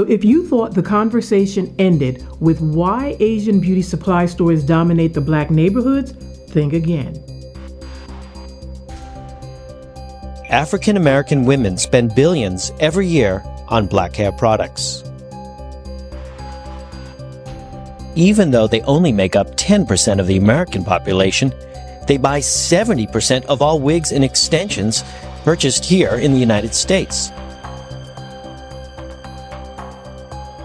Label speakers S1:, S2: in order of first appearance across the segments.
S1: So if you thought the conversation ended with why Asian beauty supply stores dominate the black neighborhoods, think again.
S2: African American women spend billions every year on black hair products. Even though they only make up 10% of the American population, they buy 70% of all wigs and extensions purchased here in the United States.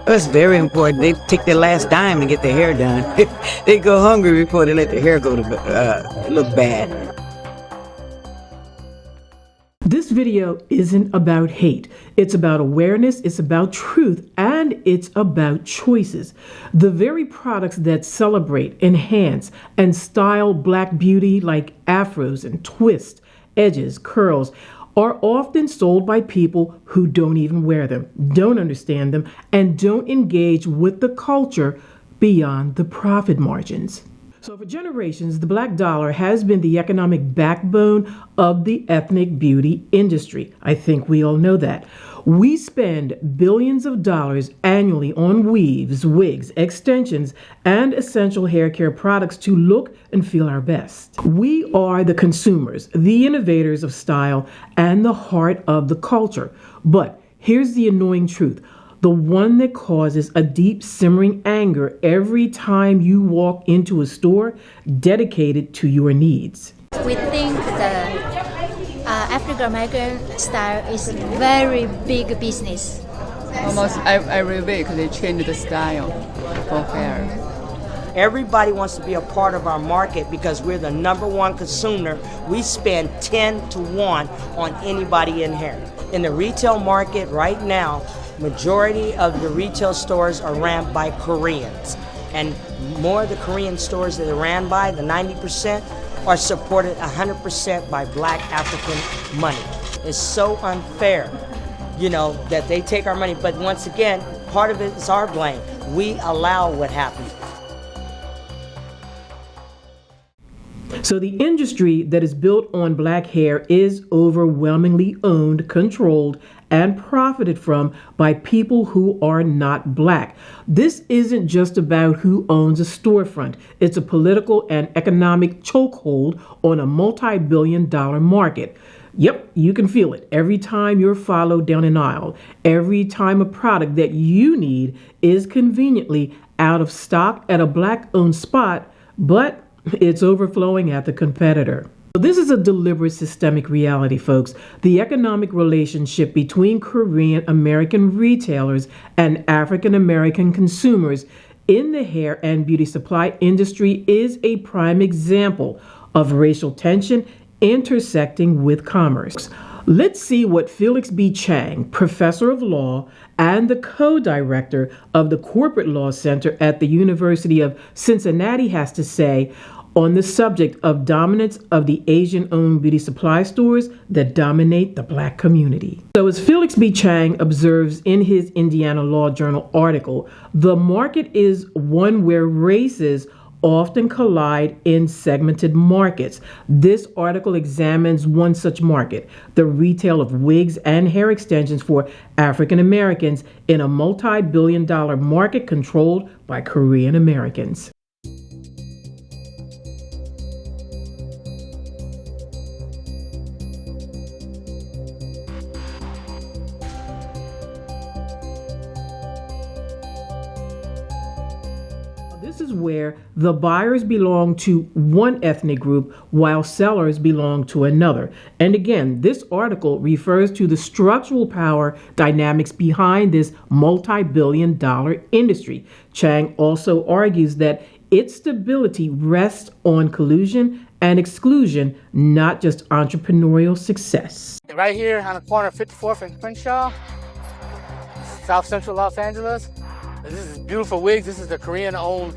S3: It's very important. They take their last dime to get their hair done. They go hungry before they let their hair go to look bad.
S1: This video isn't about hate. It's about awareness, it's about truth, and it's about choices. The very products that celebrate, enhance, and style black beauty like afros and twists, edges, curls, are often sold by people who don't even wear them, don't understand them, and don't engage with the culture beyond the profit margins. So for generations, the black dollar has been the economic backbone of the ethnic beauty industry. I think we all know that. We spend billions of dollars annually on weaves, wigs, extensions, and essential hair care products to look and feel our best. We are the consumers, the innovators of style, and the heart of the culture. But here's the annoying truth. The one that causes a deep simmering anger every time you walk into a store dedicated to your needs.
S4: We think the African American style is a very big business.
S5: Almost every week they change the style for hair.
S6: Everybody wants to be a part of our market because we're the #1 consumer. We spend 10 to 1 on anybody in hair. In the retail market right now, majority of the retail stores are ran by Koreans. And more of the Korean stores that are ran by, the 90%, are supported 100% by black African money. It's so unfair, that they take our money. But once again, part of it is our blame. We allow what happened.
S1: So the industry that is built on black hair is overwhelmingly owned, controlled, and profited from by people who are not black. This isn't just about who owns a storefront. It's a political and economic chokehold on a multi-billion-dollar market. Yep, you can feel it every time you're followed down an aisle, every time a product that you need is conveniently out of stock at a black-owned spot, but it's overflowing at the competitor. This is a deliberate systemic reality, folks. The economic relationship between Korean American retailers and African American consumers in the hair and beauty supply industry is a prime example of racial tension intersecting with commerce. Let's see what Felix B. Chang, professor of law and the co-director of the Corporate Law Center at the University of Cincinnati, has to say on the subject of dominance of the Asian-owned beauty supply stores that dominate the black community. So as Felix B. Chang observes in his Indiana Law Journal article, the market is one where races often collide in segmented markets. This article examines one such market, the retail of wigs and hair extensions for African Americans in a multi-billion-dollar market controlled by Korean Americans. This is where the buyers belong to one ethnic group while sellers belong to another. And again, this article refers to the structural power dynamics behind this multi-billion-dollar industry. Chang also argues that its stability rests on collusion and exclusion, not just entrepreneurial success.
S7: Right here on the corner of 54th and Crenshaw, South Central Los Angeles. This is beautiful wigs. This is the Korean-owned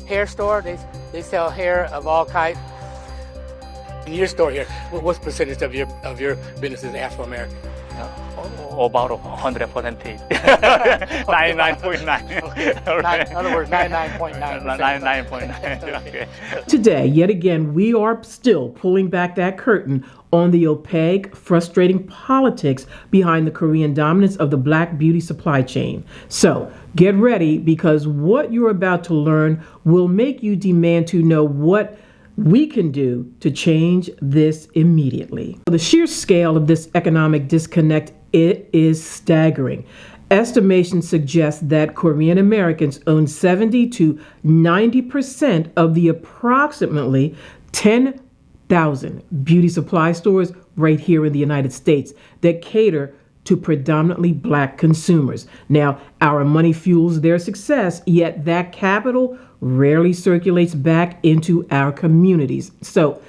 S7: hair store. They sell hair of all kinds. In your store here, what percentage of your business is Afro-American?
S8: about 100%. 99.9.
S7: In other words, 99.9%.
S8: 99.9. Okay.
S1: Today, yet again, we are still pulling back that curtain on the opaque, frustrating politics behind the Korean dominance of the black beauty supply chain. So, get ready, because what you're about to learn will make you demand to know what we can do to change this immediately. The sheer scale of this economic disconnect, it is staggering. Estimations suggest that Korean Americans own 70 to 90% of the approximately 10,000 beauty supply stores right here in the United States that cater to predominantly black consumers. Now, our money fuels their success, yet that capital rarely circulates back into our communities. So,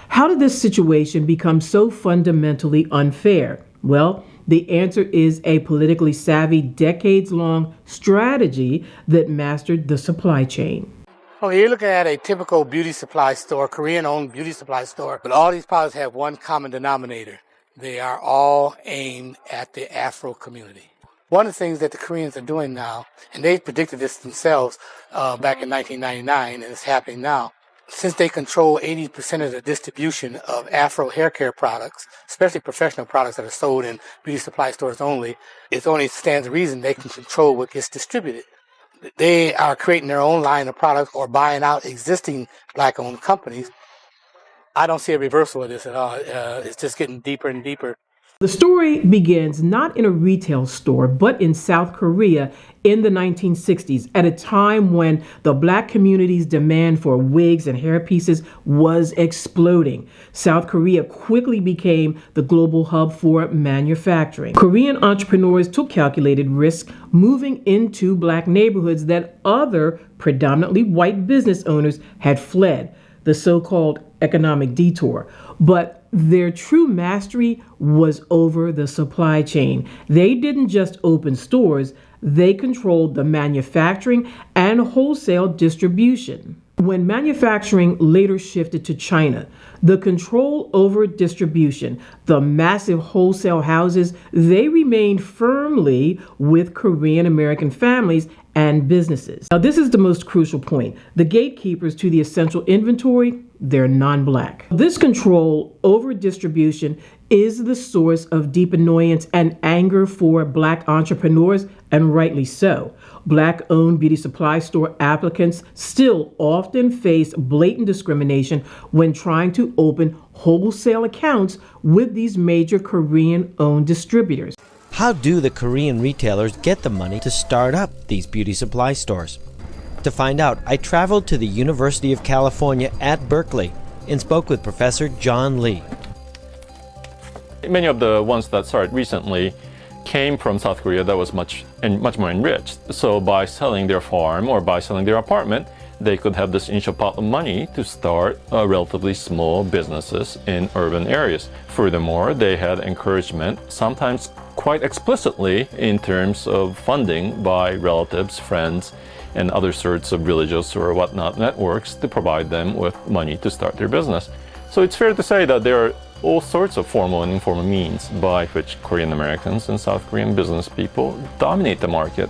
S1: how did this situation become so fundamentally unfair? Well, the answer is a politically savvy, decades-long strategy that mastered the supply chain.
S7: Well, you're looking at a typical beauty supply store, Korean-owned beauty supply store, but all these products have one common denominator. They are all aimed at the Afro community. One of the things that the Koreans are doing now, and they predicted this themselves back in 1999, and it's happening now, since they control 80% of the distribution of Afro hair care products, especially professional products that are sold in beauty supply stores only, it only stands to reason they can control what gets distributed. They are creating their own line of products or buying out existing black-owned companies. I don't see a reversal of this at all. It's just getting deeper and deeper.
S1: The story begins not in a retail store, but in South Korea in the 1960s, at a time when the black community's demand for wigs and hairpieces was exploding. South Korea quickly became the global hub for manufacturing. Korean entrepreneurs took calculated risks moving into black neighborhoods that other predominantly white business owners had fled, the so-called economic detour. But their true mastery was over the supply chain. They didn't just open stores, they controlled the manufacturing and wholesale distribution. When manufacturing later shifted to China, the control over distribution, the massive wholesale houses, they remained firmly with Korean American families and businesses. Now, this is the most crucial point. The gatekeepers to the essential inventory, they're non-black. This control over distribution is the source of deep annoyance and anger for black entrepreneurs, and rightly so. Black-owned beauty supply store applicants still often face blatant discrimination when trying to open wholesale accounts with these major Korean-owned distributors.
S2: How do the Korean retailers get the money to start up these beauty supply stores? To find out, I traveled to the University of California at Berkeley and spoke with Professor John Lee.
S9: Many of the ones that started recently came from South Korea that was much more enriched. So by selling their farm or by selling their apartment, they could have this initial pot of money to start relatively small businesses in urban areas. Furthermore, they had encouragement, sometimes quite explicitly in terms of funding by relatives, friends, and other sorts of religious or whatnot networks to provide them with money to start their business. So it's fair to say that there are all sorts of formal and informal means by which Korean Americans and South Korean business people dominate the market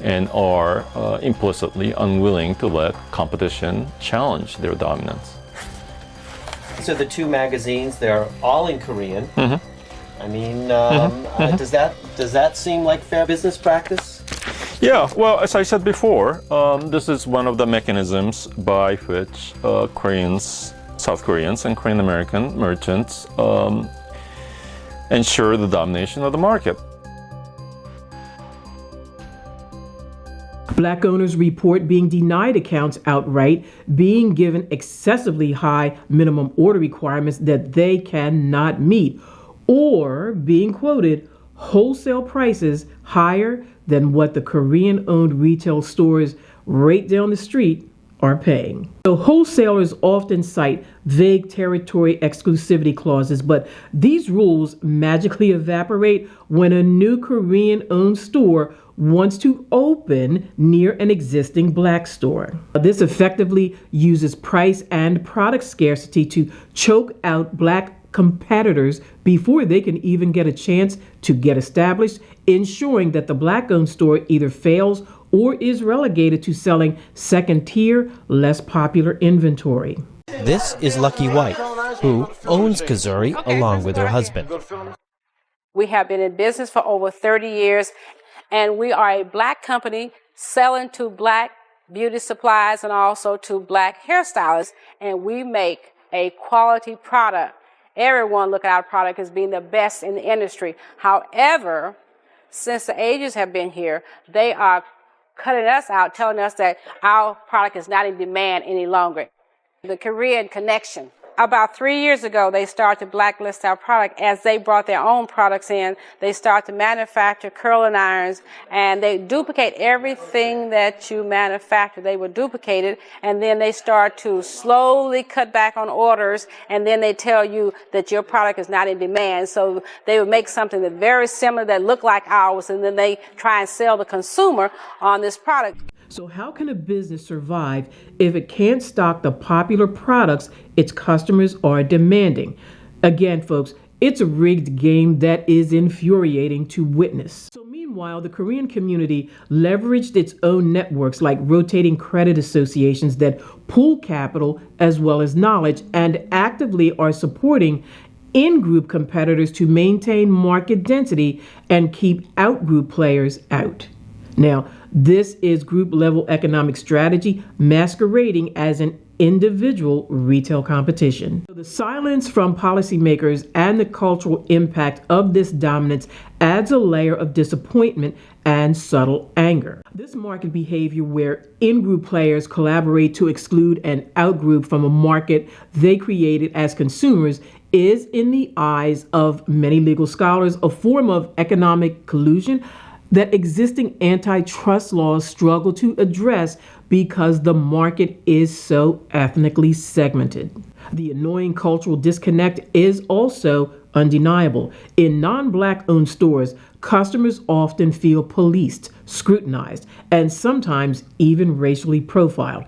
S9: and are implicitly unwilling to let competition challenge their dominance.
S2: So the two magazines, they're all in Korean.
S9: Mm-hmm.
S2: I mean, does that seem like fair business practice?
S9: Yeah, well, as I said before, this is one of the mechanisms by which South Koreans and Korean American merchants ensure the domination of the market.
S1: Black owners report being denied accounts outright, being given excessively high minimum order requirements that they cannot meet, or being quoted wholesale prices higher than what the Korean-owned retail stores right down the street are paying. So wholesalers often cite vague territory exclusivity clauses, but these rules magically evaporate when a new Korean-owned store wants to open near an existing black store. This effectively uses price and product scarcity to choke out black competitors before they can even get a chance to get established, ensuring that the Black-owned store either fails or is relegated to selling second-tier, less popular inventory.
S2: This is Lucky White, who owns Kazuri along with her husband.
S10: We have been in business for over 30 years, and we are a Black company selling to Black beauty supplies and also to Black hairstylists, and we make a quality product. Everyone look at our product as being the best in the industry. However, since the agents have been here, they are cutting us out, telling us that our product is not in demand any longer. The Korean connection. About 3 years ago, they started to blacklist our product as they brought their own products in. They started to manufacture curling irons, and they duplicate everything that you manufacture. They would duplicate it, and then they start to slowly cut back on orders, and then they tell you that your product is not in demand. So they would make something that's very similar that looked like ours, and then they try and sell the consumer on this product.
S1: So how can a business survive if it can't stock the popular products its customers are demanding? Again, folks, it's a rigged game that is infuriating to witness. So meanwhile, the Korean community leveraged its own networks like rotating credit associations that pool capital as well as knowledge and actively are supporting in-group competitors to maintain market density and keep out-group players out. Now, this is group-level economic strategy masquerading as an individual retail competition. The silence from policymakers and the cultural impact of this dominance adds a layer of disappointment and subtle anger. This market behavior where in-group players collaborate to exclude an out-group from a market they created as consumers is, in the eyes of many legal scholars, a form of economic collusion that existing antitrust laws struggle to address because the market is so ethnically segmented. The annoying cultural disconnect is also undeniable. In non-Black owned stores, customers often feel policed, scrutinized, and sometimes even racially profiled.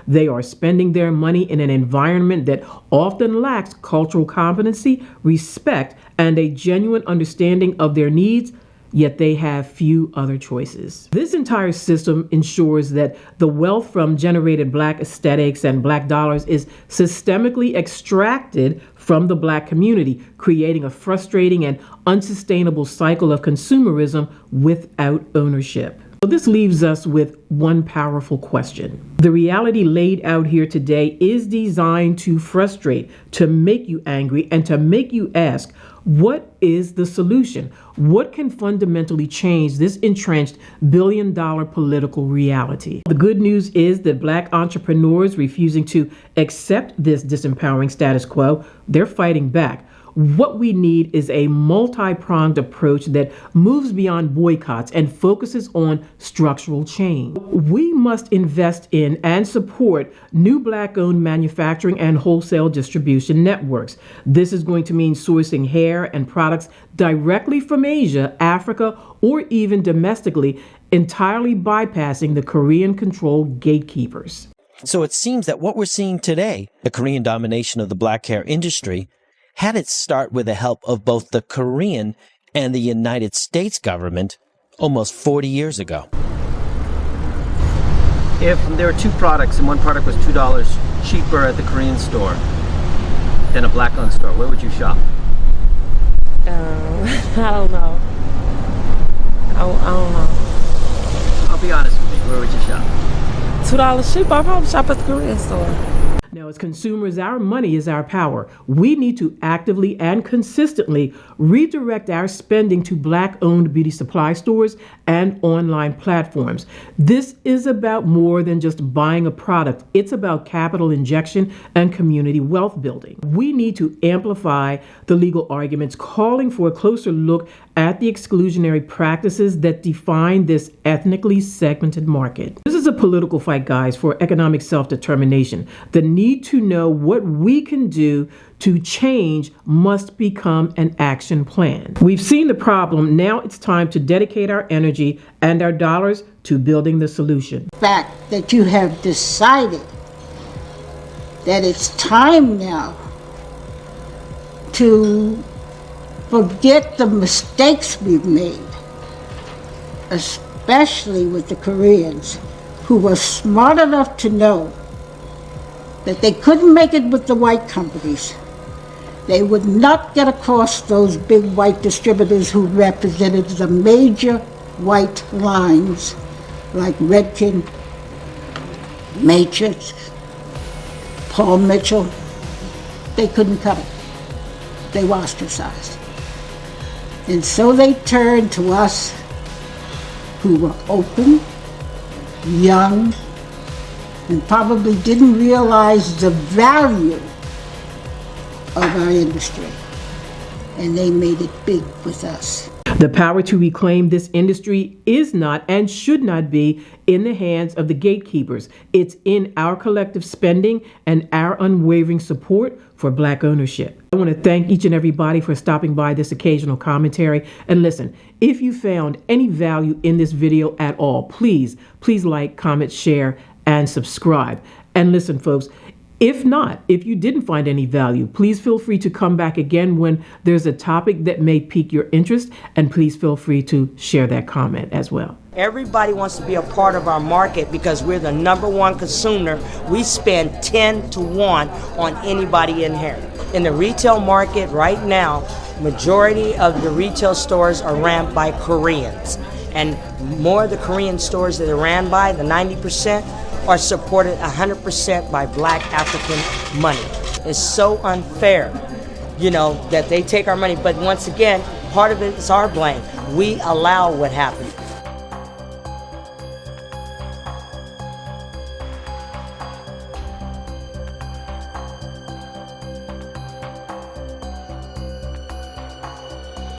S1: They are spending their money in an environment that often lacks cultural competency, respect, and a genuine understanding of their needs, yet they have few other choices. This entire system ensures that the wealth from generated Black aesthetics and Black dollars is systemically extracted from the Black community, creating a frustrating and unsustainable cycle of consumerism without ownership. So this leaves us with one powerful question. The reality laid out here today is designed to frustrate, to make you angry, and to make you ask, what is the solution? What can fundamentally change this entrenched billion-dollar political reality? The good news is that Black entrepreneurs refusing to accept this disempowering status quo, they're fighting back. What we need is a multi-pronged approach that moves beyond boycotts and focuses on structural change. We must invest in and support new Black-owned manufacturing and wholesale distribution networks. This is going to mean sourcing hair and products directly from Asia, Africa, or even domestically, entirely bypassing the Korean-controlled gatekeepers.
S2: So it seems that what we're seeing today, the Korean domination of the Black hair industry, had its start with the help of both the Korean and the United States government almost 40 years ago.
S11: If there were two products and one product was $2 cheaper at the Korean store than a Black-owned store, where would you shop?
S12: I don't know. I don't know.
S11: I'll be honest with you. Where would you shop?
S12: $2 cheaper, I'll probably shop at the Korean store.
S1: Now, as consumers, our money is our power. We need to actively and consistently redirect our spending to Black-owned beauty supply stores and online platforms. This is about more than just buying a product. It's about capital injection and community wealth building. We need to amplify the legal arguments calling for a closer look at the exclusionary practices that define this ethnically segmented market. This is a political fight, guys, for economic self-determination. The need to know what we can do to change must become an action plan. We've seen the problem. Now it's time to dedicate our energy and our dollars to building the solution.
S13: The fact that you have decided that it's time now to forget the mistakes we've made, especially with the Koreans, who were smart enough to know that they couldn't make it with the white companies. They would not get across those big white distributors who represented the major white lines like Redken, Matrix, Paul Mitchell. They couldn't cut it. They were ostracized. And so they turned to us who were open, young, and probably didn't realize the value of our industry. And they made it big with us.
S1: The power to reclaim this industry is not and should not be in the hands of the gatekeepers. It's in our collective spending and our unwavering support for Black ownership. I want to thank each and everybody for stopping by this occasional commentary. And listen, if you found any value in this video at all, please like, comment, share, and subscribe. And listen, folks, if not, if you didn't find any value, please feel free to come back again when there's a topic that may pique your interest, and please feel free to share that comment as well.
S6: Everybody wants to be a part of our market because we're the #1 consumer. We spend 10 to 1 on anybody in here. In the retail market right now, majority of the retail stores are ran by Koreans. And more of the Korean stores that are ran by, the 90%, are supported 100% by Black African money. It's so unfair, you know, that they take our money. But once again, part of it is our blame. We allow what happened.